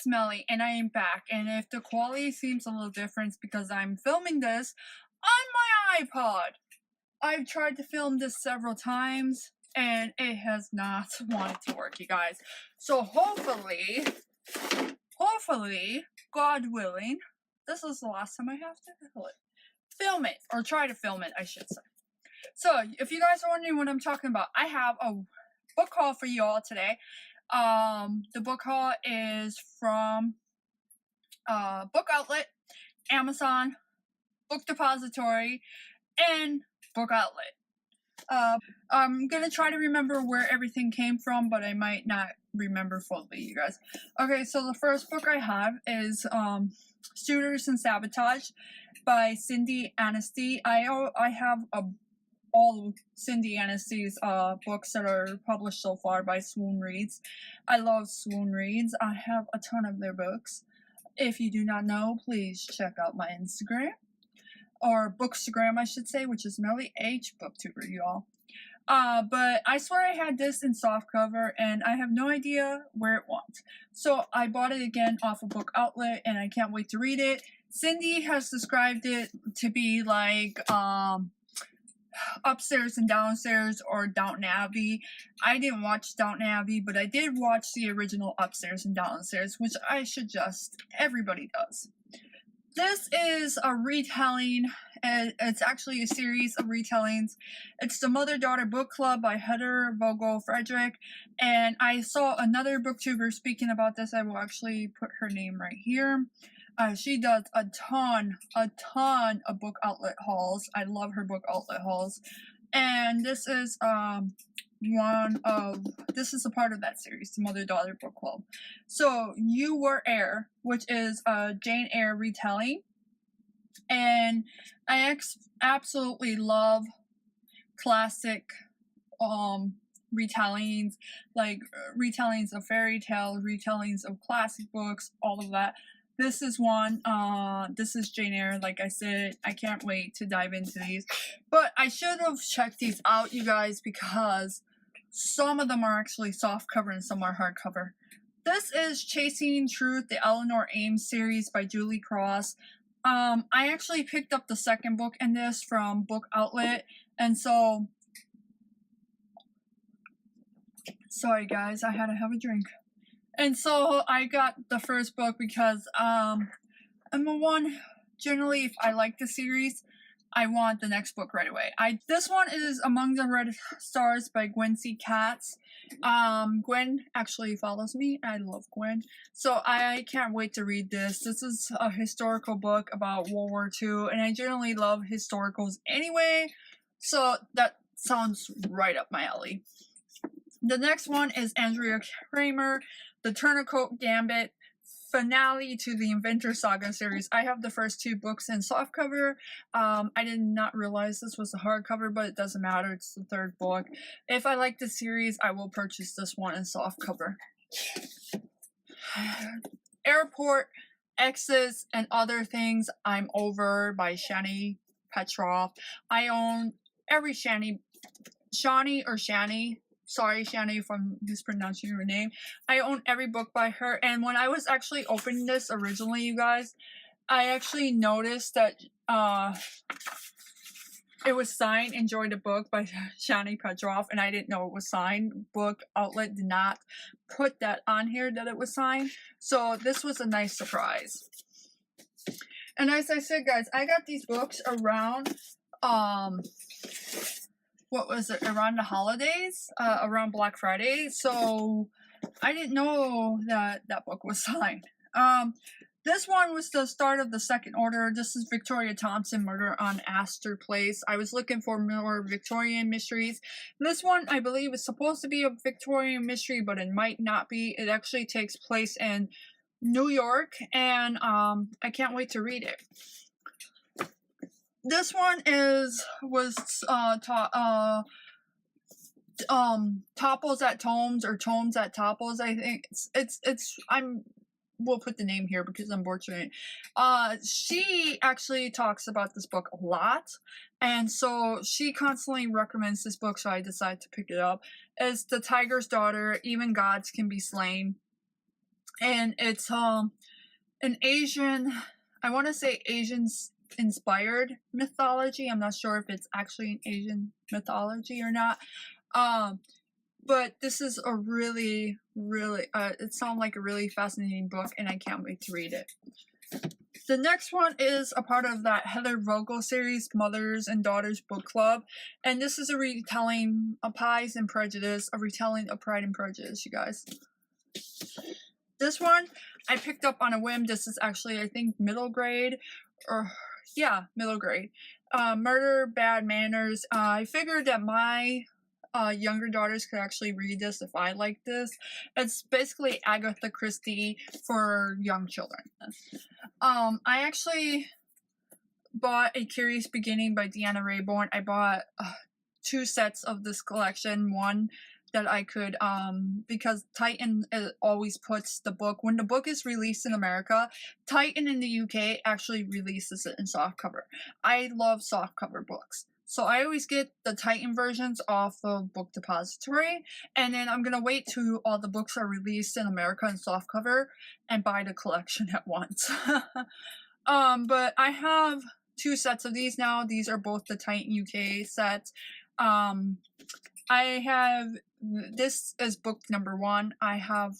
Smelly, and I am back, and if the quality seems a little different, it's because I'm filming this on my iPod. I've tried to film this several times, and it has not wanted to work, you guys. So hopefully, God willing, this is the last time I have to film it, or try to film it, I should say. So, if you guys are wondering what I'm talking about, I have a book haul for you all today. The book haul is from Book Outlet, Amazon, Book Depository, and Book Outlet. I'm gonna try to remember where everything came from, but I might not remember fully, you guys. Okay, so the first book I have is Suitors and Sabotage by Cindy Anstey. I have all of Cindy Anstey's books that are published so far by Swoon Reads. I love Swoon Reads. I have a ton of their books. If you do not know, please check out my Instagram. Or Bookstagram, I should say, which is Melly H Booktuber, y'all. But I swear I had this in softcover, and I have no idea where it went. So I bought it again off of Book Outlet, and I can't wait to read it. Cindy has described it to be like, Upstairs and Downstairs or Downton Abbey. I didn't watch Downton Abbey, but I did watch the original Upstairs and Downstairs, which I suggest everybody does. This is a retelling, and it's actually a series of retellings. It's the Mother-Daughter Book Club by Heather Vogel Frederick, and I saw another booktuber speaking about this. I will actually put her name right here. She does a ton of Book Outlet hauls. I love her Book Outlet hauls. And this is this is a part of that series, the Mother-Daughter Book Club. So, You Were Heir, which is a Jane Eyre retelling. And I absolutely love classic retellings, like retellings of fairy tales, retellings of classic books, all of that. This is one, this is Jane Eyre, like I said. I can't wait to dive into these. But I should have checked these out, you guys, because some of them are actually softcover and some are hardcover. This is Chasing Truth, the Eleanor Ames series by Julie Cross. I actually picked up the second book in this from Book Outlet, and so... Sorry guys, I had to have a drink. And so I got the first book because I'm one, generally if I like the series, I want the next book right away. This one is Among the Red Stars by Gwen C. Katz. Gwen actually follows me. I love Gwen. So I can't wait to read this. This is a historical book about World War II, and I generally love historicals anyway, so that sounds right up my alley. The next one is Andrea Kramer, The Turncoat Gambit, finale to the Inventor Saga series. I have the first two books in softcover. I did not realize this was a hardcover, but it doesn't matter. It's the third book. If I like the series, I will purchase this one in softcover. Airport, Exes, and Other Things I'm Over by Shani Petrov. I own every Shani or Shani. Sorry, Shani, if I'm mispronouncing your name. I own every book by her, and when I was actually opening this originally, you guys, I actually noticed that it was signed Enjoy the Book by Shani Petrov, and I didn't know it was signed. Book Outlet did not put that on here that it was signed, so this was a nice surprise. And as I said, guys, I got these books around, what was it, around the holidays, around Black Friday, so I didn't know that that book was signed. This one was the start of the second order. This is Victoria Thompson, Murder on Astor Place. I was looking for more Victorian mysteries. This one, I believe, is supposed to be a Victorian mystery, but it might not be. It actually takes place in New York, and I can't wait to read it. This one Topples at Tomes, or Tomes at Topples, I think. We'll put the name here because I'm fortunate. She actually talks about this book a lot, and so she constantly recommends this book, so I decided to pick it up. It's The Tiger's Daughter, Even Gods Can Be Slain. and it's an Asian, I want to say Asian inspired mythology. I'm not sure if it's actually an Asian mythology or not. But this is a really, it sounds like a really fascinating book, and I can't wait to read it. The next one is a part of that Heather Vogel series, Mothers and Daughters Book Club. And this is a retelling of Pies and Prejudice, a retelling of Pride and Prejudice, you guys. This one I picked up on a whim. This is actually, I think, middle grade. Or, yeah, middle grade. Murder, Bad Manners. I figured that my younger daughters could actually read this if I like this. It's basically Agatha Christie for young children. I actually bought A Curious Beginning by Deanna Raybourn. I bought 2 sets of this collection. One that I could, because Titan always puts the book, when the book is released in America, Titan in the UK actually releases it in softcover. I love softcover books. So I always get the Titan versions off of Book Depository, and then I'm gonna wait till all the books are released in America in softcover and buy the collection at once. But I have 2 sets of these now. These are both the Titan UK sets. I have, this is book number 1. I have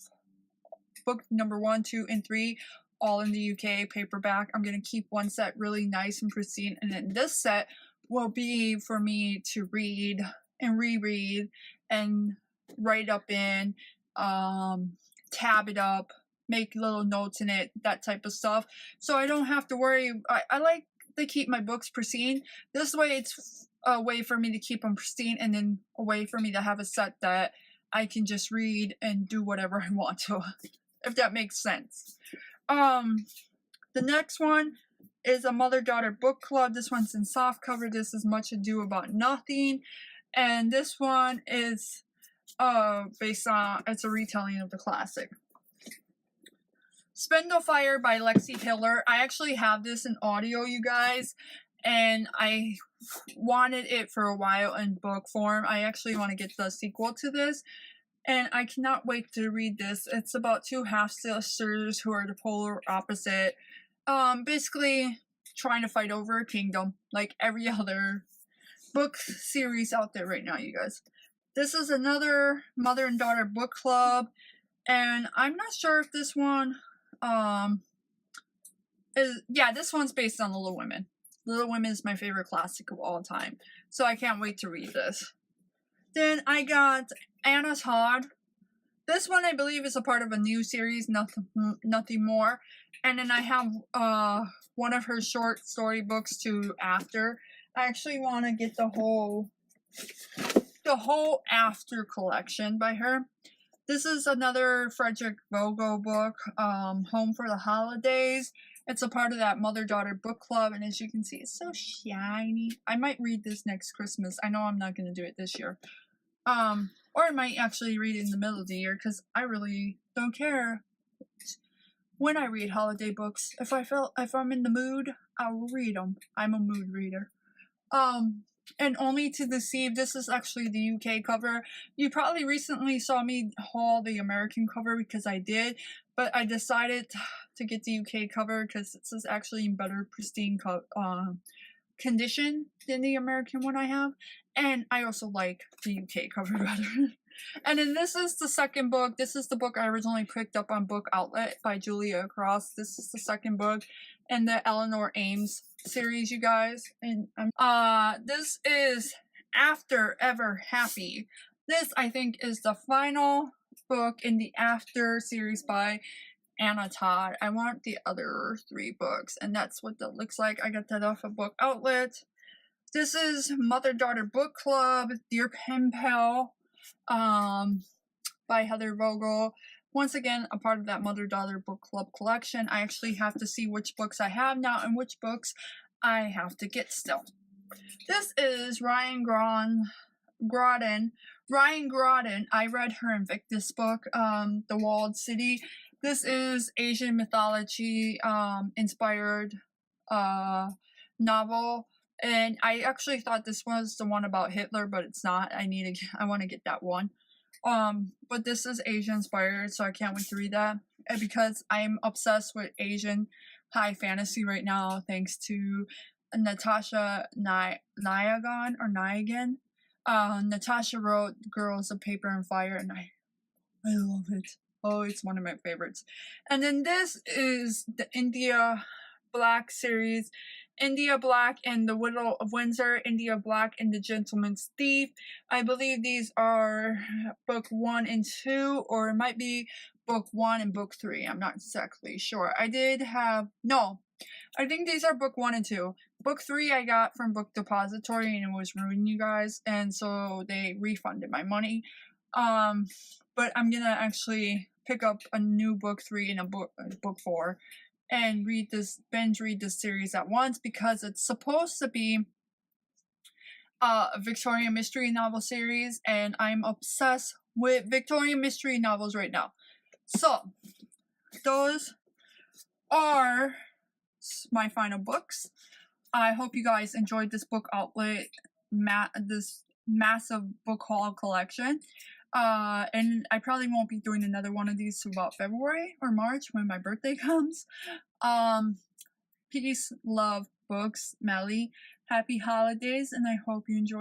book number 1, 2, and 3 all in the UK paperback. I'm gonna keep one set really nice and pristine, and then this set will be for me to read and reread and write up in, tab it up, make little notes in it, that type of stuff. So I don't have to worry. I like to keep my books pristine. This way it's a way for me to keep them pristine, and then a way for me to have a set that I can just read and do whatever I want to, if that makes sense. The next one is a mother-daughter book club. This one's in softcover. This is Much Ado About Nothing, and this one is based on, it's a retelling of the classic Spindlefire by Lexi Hiller. I actually have this in audio, you guys, and I wanted it for a while in book form. I actually want to get the sequel to this, and I cannot wait to read this. It's about 2 half-sisters who are the polar opposite, basically trying to fight over a kingdom, like every other book series out there right now, you guys. This is another mother and daughter book club, and I'm not sure if this one, yeah, this one's based on Little Women. Little Women is my favorite classic of all time, so I can't wait to read this. Then I got Anna Todd. This one I believe is a part of a new series, Nothing More. And then I have one of her short story books too after. I actually want to get the whole After collection by her. This is another Frederick Vogel book, Home for the Holidays. It's a part of that mother-daughter book club, and as you can see, it's so shiny. I might read this next Christmas. I know I'm not going to do it this year. Or I might actually read it in the middle of the year, because I really don't care when I read holiday books. If I'm in the mood, I will read them. I'm a mood reader. And Only to Deceive. This is actually the UK cover. You probably recently saw me haul the American cover, because I did, but I decided to get the UK cover because this is actually in better pristine condition than the American one I have, and I also like the UK cover better. And then this is the second book. This is the book I originally picked up on Book Outlet by Julia Cross. This is the second book in the Eleanor Ames series, you guys. And this is After Ever Happy. This, I think, is the final book in the After series by Anna Todd. I want the other 3 books, and that's what that looks like. I got that off of Book Outlet. This is Mother-Daughter Book Club, Dear Pen Pal, by Heather Vogel. Once again, a part of that Mother-Daughter Book Club collection. I actually have to see which books I have now and which books I have to get still. This is Ryan Groden. Ryan Groden, I read her Invictus book, The Walled City. This is Asian mythology inspired novel, and I actually thought this was the one about Hitler, but it's not. I want to get that one. But this is Asian inspired, so I can't wait to read that. because I'm obsessed with Asian high fantasy right now, thanks to Natasha Nyagan or Nyagan. Natasha wrote Girls of Paper and Fire, and I love it. Oh, it's one of my favorites. And then this is the India Black series. India Black and the Widow of Windsor, India Black and the Gentleman's Thief. I believe these are book 1 and 2, or it might be book 1 and book 3. I'm not exactly sure. I think these are book 1 and 2. Book 3 I got from Book Depository and it was ruining you guys, and so they refunded my money. But I'm gonna actually pick up a new book 3 and a book 4 and binge read this series at once, because it's supposed to be a Victorian mystery novel series, and I'm obsessed with Victorian mystery novels right now. So those are my final books. I hope you guys enjoyed this book outlet, this massive book haul collection. And I probably won't be doing another one of these till about February or March when my birthday comes. Peace, love, books, Melly. Happy holidays, and I hope you enjoyed.